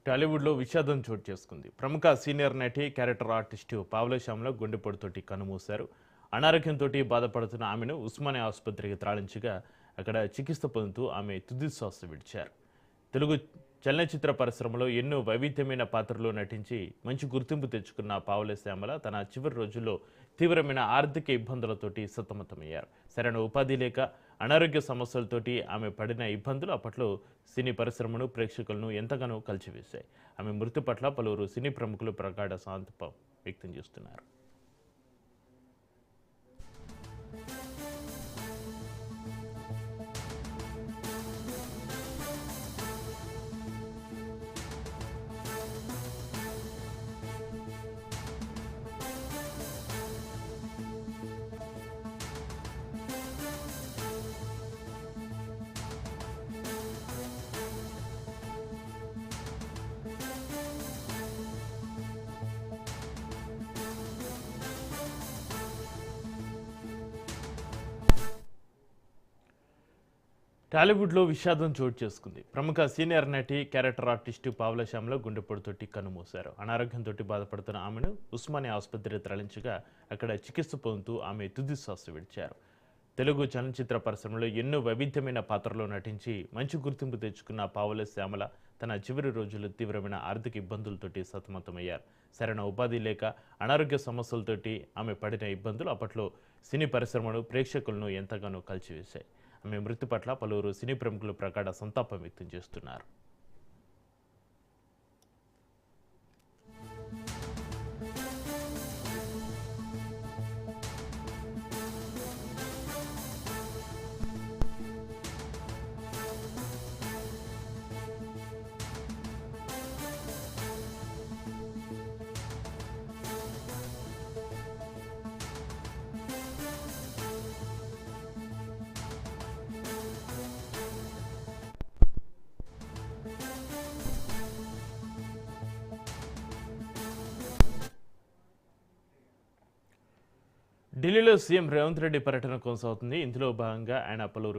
టాలీవుడ్లో విషాదం చోటు చేసుకుంది. ప్రముఖ సీనియర్ నటి, క్యారెక్టర్ ఆర్టిస్టు పావలా శ్యామల గుండెపోటుతోటి కన్నుమూశారు. అనారోగ్యంతో బాధపడుతున్న ఆమెను ఉస్మానియా ఆసుపత్రికి తరలించగా అక్కడ చికిత్స పొందుతూ ఆమె తుది శ్వాస విడిచారు. తెలుగు చలనచిత్ర పరిశ్రమలో ఎన్నో వైవిధ్యమైన పాత్రల్లో నటించి మంచి గుర్తింపు తెచ్చుకున్న పావలా శ్యామల తన చివరి రోజుల్లో తీవ్రమైన ఆర్థిక ఇబ్బందులతోటి సతమతమయ్యారు. సరైన ఉపాధి లేక అనారోగ్య సమస్యలతోటి ఆమె పడిన ఇబ్బందులు అప్పట్లో సినీ పరిశ్రమను, ప్రేక్షకులను ఎంతగానో కలిచివేశాయి. ఆమె మృతి పట్ల పలువురు సినీ ప్రముఖులు ప్రగాఢ సంతాపం వ్యక్తం చేస్తున్నారు. టాలీవుడ్లో విషాదం చోటు చేసుకుంది. ప్రముఖ సీనియర్ నటి, క్యారెక్టర్ ఆర్టిస్టు పావలా శ్యామల గుండెపోటుతోటి కన్నుమూశారు. అనారోగ్యంతో బాధపడుతున్న ఆమెను ఉస్మానియా ఆసుపత్రికి తరలించగా అక్కడ చికిత్స పొందుతూ ఆమె తుది శ్వాస విడిచారు. తెలుగు చలనచిత్ర పరిశ్రమలో ఎన్నో వైవిధ్యమైన పాత్రల్లో నటించి మంచి గుర్తింపు తెచ్చుకున్న పావలా శ్యామల తన చివరి రోజుల్లో తీవ్రమైన ఆర్థిక ఇబ్బందులతోటి సతమతమయ్యారు. సరైన ఉపాధి లేక అనారోగ్య సమస్యలతోటి ఆమె పడిన ఇబ్బందులు అప్పట్లో సినీ పరిశ్రమను, ప్రేక్షకులను ఎంతగానో కలిచివేశాయి. ఆమె మృతి పట్ల పలువురు సినీ ప్రముఖులు ప్రగాఢ సంతాపం వ్యక్తం చేస్తున్నారు. ఢిల్లీలో సీఎం రేవంత్ రెడ్డి పర్యటన కొనసాగుతుంది. ఇందులో భాగంగా ఆయన పలువురు